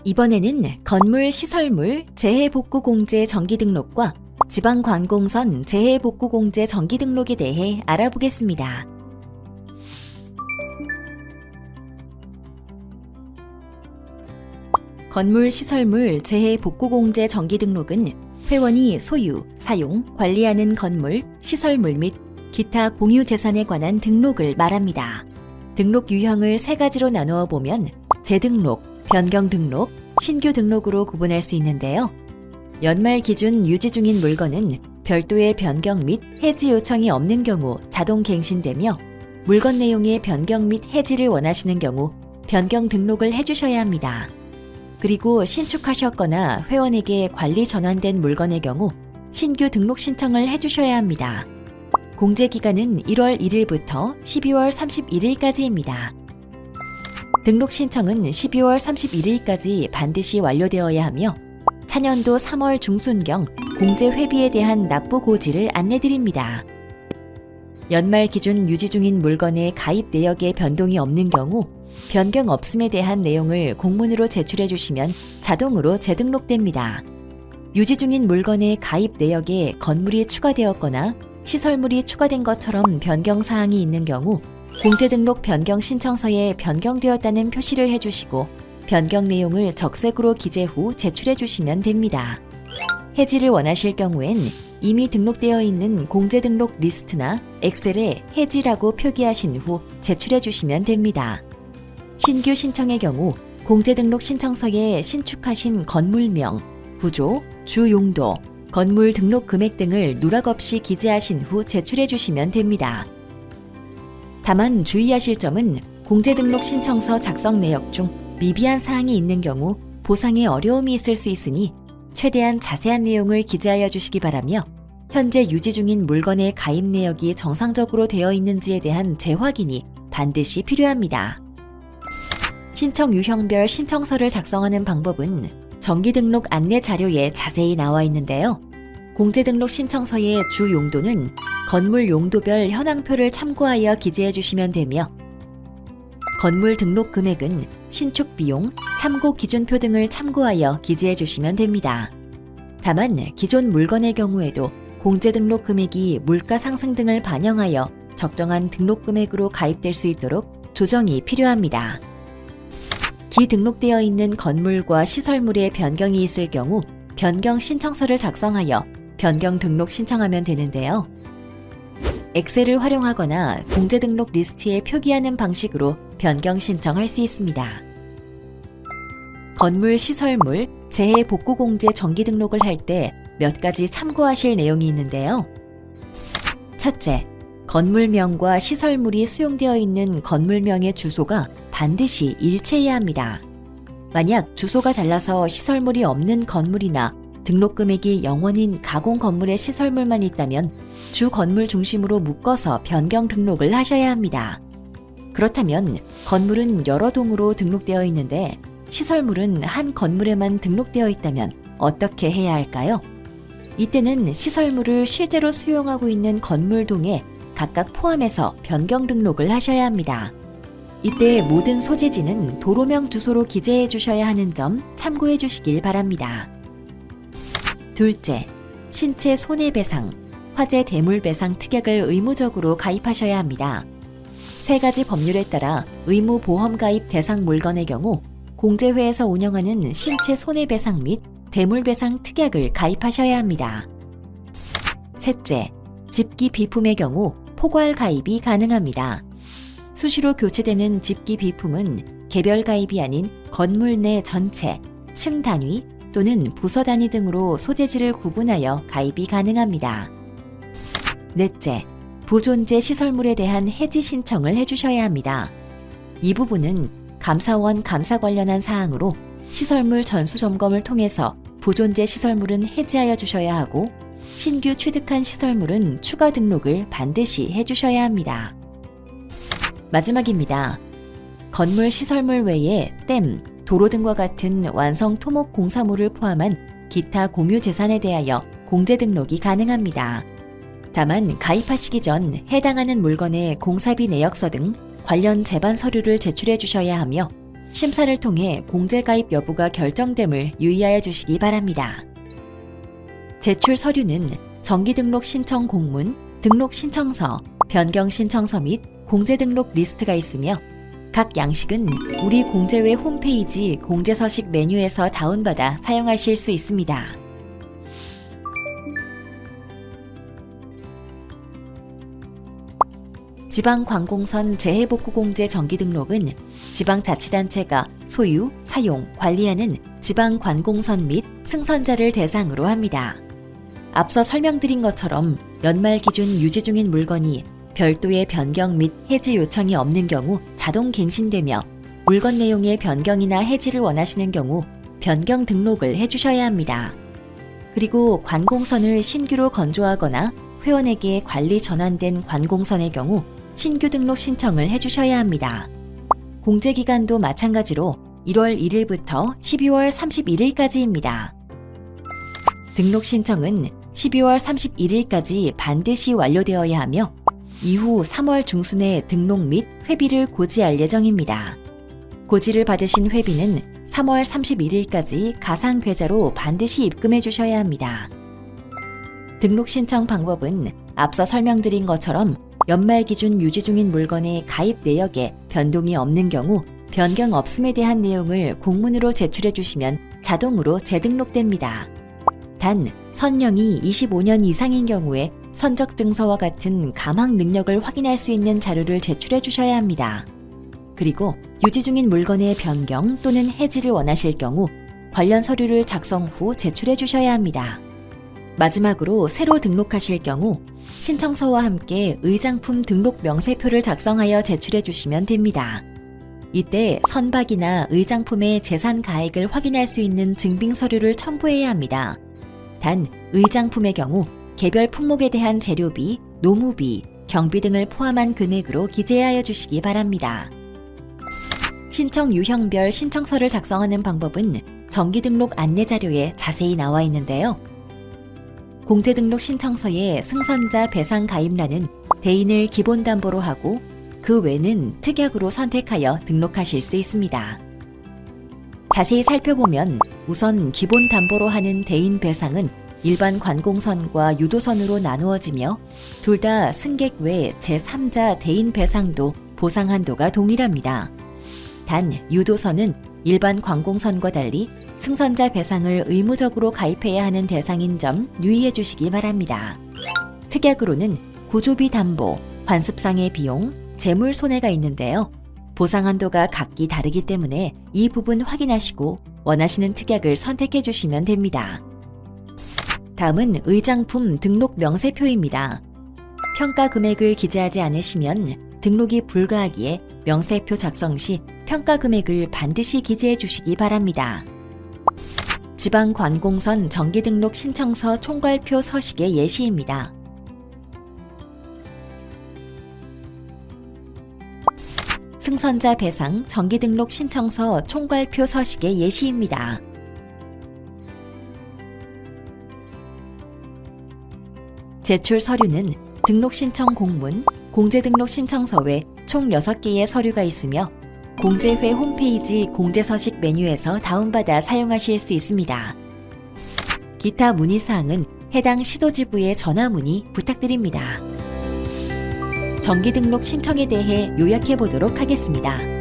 이번에는 건물 시설물 재해복구공제 정기등록과 지방관공선 재해복구공제 정기등록에 대해 알아보겠습니다. 건물 시설물 재해복구공제 정기등록은 회원이 소유, 사용, 관리하는 건물, 시설물 및 기타 공유재산에 관한 등록을 말합니다. 등록 유형을 세 가지로 나누어 보면 재등록, 변경 등록, 신규 등록으로 구분할 수 있는데요. 연말 기준 유지 중인 물건은 별도의 변경 및 해지 요청이 없는 경우 자동 갱신되며 물건 내용의 변경 및 해지를 원하시는 경우 변경 등록을 해주셔야 합니다. 그리고 신축하셨거나 회원에게 관리 전환된 물건의 경우 신규 등록 신청을 해주셔야 합니다. 공제 기간은 1월 1일부터 12월 31일까지입니다. 등록 신청은 12월 31일까지 반드시 완료되어야 하며 차년도 3월 중순경 공제 회비에 대한 납부 고지를 안내드립니다. 연말 기준 유지 중인 물건의 가입 내역에 변동이 없는 경우 변경 없음에 대한 내용을 공문으로 제출해 주시면 자동으로 재등록됩니다. 유지 중인 물건의 가입 내역에 건물이 추가되었거나 시설물이 추가된 것처럼 변경 사항이 있는 경우 공제등록 변경 신청서에 변경되었다는 표시를 해주시고 변경 내용을 적색으로 기재 후 제출해 주시면 됩니다. 해지를 원하실 경우엔 이미 등록되어 있는 공제등록 리스트나 엑셀에 해지라고 표기하신 후 제출해 주시면 됩니다. 신규 신청의 경우 공제등록 신청서에 신축하신 건물명, 구조, 주용도, 건물 등록 금액 등을 누락 없이 기재하신 후 제출해 주시면 됩니다. 다만 주의하실 점은 공제등록 신청서 작성 내역 중 미비한 사항이 있는 경우 보상에 어려움이 있을 수 있으니 최대한 자세한 내용을 기재하여 주시기 바라며 현재 유지 중인 물건의 가입 내역이 정상적으로 되어 있는지에 대한 재확인이 반드시 필요합니다. 신청 유형별 신청서를 작성하는 방법은 정기등록 안내 자료에 자세히 나와 있는데요. 공제등록 신청서의 주 용도는 건물 용도별 현황표를 참고하여 기재해 주시면 되며 건물 등록 금액은 신축 비용, 참고 기준표 등을 참고하여 기재해 주시면 됩니다. 다만 기존 물건의 경우에도 공제등록 금액이 물가 상승 등을 반영하여 적정한 등록 금액으로 가입될 수 있도록 조정이 필요합니다. 기등록되어 있는 건물과 시설물의 변경이 있을 경우 변경 신청서를 작성하여 변경 등록 신청하면 되는데요. 엑셀을 활용하거나 공제등록 리스트에 표기하는 방식으로 변경 신청할 수 있습니다. 건물 시설물 재해복구공제 정기등록을 할 때 몇 가지 참고하실 내용이 있는데요. 첫째, 건물명과 시설물이 수용되어 있는 건물명의 주소가 반드시 일치해야 합니다. 만약 주소가 달라서 시설물이 없는 건물이나 등록 금액이 0원인 가공 건물의 시설물만 있다면 주 건물 중심으로 묶어서 변경 등록을 하셔야 합니다. 그렇다면 건물은 여러 동으로 등록되어 있는데 시설물은 한 건물에만 등록되어 있다면 어떻게 해야 할까요? 이때는 시설물을 실제로 수용하고 있는 건물동에 각각 포함해서 변경 등록을 하셔야 합니다. 이때 모든 소재지는 도로명 주소로 기재해 주셔야 하는 점 참고해 주시길 바랍니다. 둘째, 신체 손해배상, 화재 대물배상 특약을 의무적으로 가입하셔야 합니다. 세 가지 법률에 따라 의무 보험 가입 대상 물건의 경우 공제회에서 운영하는 신체 손해배상 및 대물배상 특약을 가입하셔야 합니다. 셋째, 집기 비품의 경우 포괄 가입이 가능합니다. 수시로 교체되는 집기 비품은 개별 가입이 아닌 건물 내 전체, 층 단위 또는 부서 단위 등으로 소재지를 구분하여 가입이 가능합니다. 넷째, 부존재 시설물에 대한 해지 신청을 해주셔야 합니다. 이 부분은 감사원 감사 관련한 사항으로 시설물 전수 점검을 통해서 부존재 시설물은 해지하여 주셔야 하고 신규 취득한 시설물은 추가 등록을 반드시 해주셔야 합니다. 마지막입니다. 건물 시설물 외에 댐, 도로 등과 같은 완성 토목 공사물을 포함한 기타 공유 재산에 대하여 공제 등록이 가능합니다. 다만 가입하시기 전 해당하는 물건의 공사비 내역서 등 관련 제반 서류를 제출해 주셔야 하며 심사를 통해 공제 가입 여부가 결정됨을 유의하여 주시기 바랍니다. 제출 서류는 정기등록 신청 공문, 등록 신청서, 변경 신청서 및 공제 등록 리스트가 있으며 각 양식은 우리 공제회 홈페이지 공제서식 메뉴에서 다운받아 사용하실 수 있습니다. 지방관공선 재해복구공제 정기등록은 지방자치단체가 소유, 사용, 관리하는 지방관공선 및 승선자를 대상으로 합니다. 앞서 설명드린 것처럼 연말 기준 유지 중인 물건이 별도의 변경 및 해지 요청이 없는 경우 자동 갱신되며 물건 내용의 변경이나 해지를 원하시는 경우 변경 등록을 해주셔야 합니다. 그리고 관공선을 신규로 건조하거나 회원에게 관리 전환된 관공선의 경우 신규 등록 신청을 해주셔야 합니다. 공제 기간도 마찬가지로 1월 1일부터 12월 31일까지입니다. 등록 신청은 12월 31일까지 반드시 완료되어야 하며 이후 3월 중순에 등록 및 회비를 고지할 예정입니다. 고지를 받으신 회비는 3월 31일까지 가상 계좌로 반드시 입금해 주셔야 합니다. 등록 신청 방법은 앞서 설명드린 것처럼 연말 기준 유지 중인 물건의 가입 내역에 변동이 없는 경우 변경 없음에 대한 내용을 공문으로 제출해 주시면 자동으로 재등록됩니다. 단, 선령이 25년 이상인 경우에 선적 증서와 같은 감학 능력을 확인할 수 있는 자료를 제출해 주셔야 합니다. 그리고 유지 중인 물건의 변경 또는 해지를 원하실 경우 관련 서류를 작성 후 제출해 주셔야 합니다. 마지막으로 새로 등록하실 경우 신청서와 함께 의장품 등록 명세표를 작성하여 제출해 주시면 됩니다. 이때 선박이나 의장품의 재산 가액을 확인할 수 있는 증빙 서류를 첨부해야 합니다. 단, 의장품의 경우 개별 품목에 대한 재료비, 노무비, 경비 등을 포함한 금액으로 기재하여 주시기 바랍니다. 신청 유형별 신청서를 작성하는 방법은 정기등록 안내자료에 자세히 나와 있는데요. 공제등록 신청서의 승선자 배상 가입란은 대인을 기본 담보로 하고 그 외는 특약으로 선택하여 등록하실 수 있습니다. 자세히 살펴보면 우선 기본 담보로 하는 대인 배상은 일반 관공선과 유도선으로 나누어지며 둘 다 승객 외 제3자 대인 배상도 보상 한도가 동일합니다. 단 유도선은 일반 관공선과 달리 승선자 배상을 의무적으로 가입해야 하는 대상인 점 유의해 주시기 바랍니다. 특약으로는 구조비 담보, 관습상의 비용, 재물 손해가 있는데요. 보상 한도가 각기 다르기 때문에 이 부분 확인하시고 원하시는 특약을 선택해 주시면 됩니다. 다음은 의장품 등록 명세표입니다. 평가 금액을 기재하지 않으시면 등록이 불가하기에 명세표 작성 시 평가 금액을 반드시 기재해 주시기 바랍니다. 지방관공선 정기등록 신청서 총괄표 서식의 예시입니다. 승선자 배상 정기등록 신청서 총괄표 서식의 예시입니다. 제출 서류는 등록 신청 공문, 공제등록 신청서 외 총 6개의 서류가 있으며 공제회 홈페이지 공제서식 메뉴에서 다운받아 사용하실 수 있습니다. 기타 문의사항은 해당 시도지부에 전화 문의 부탁드립니다. 정기등록 신청에 대해 요약해 보도록 하겠습니다.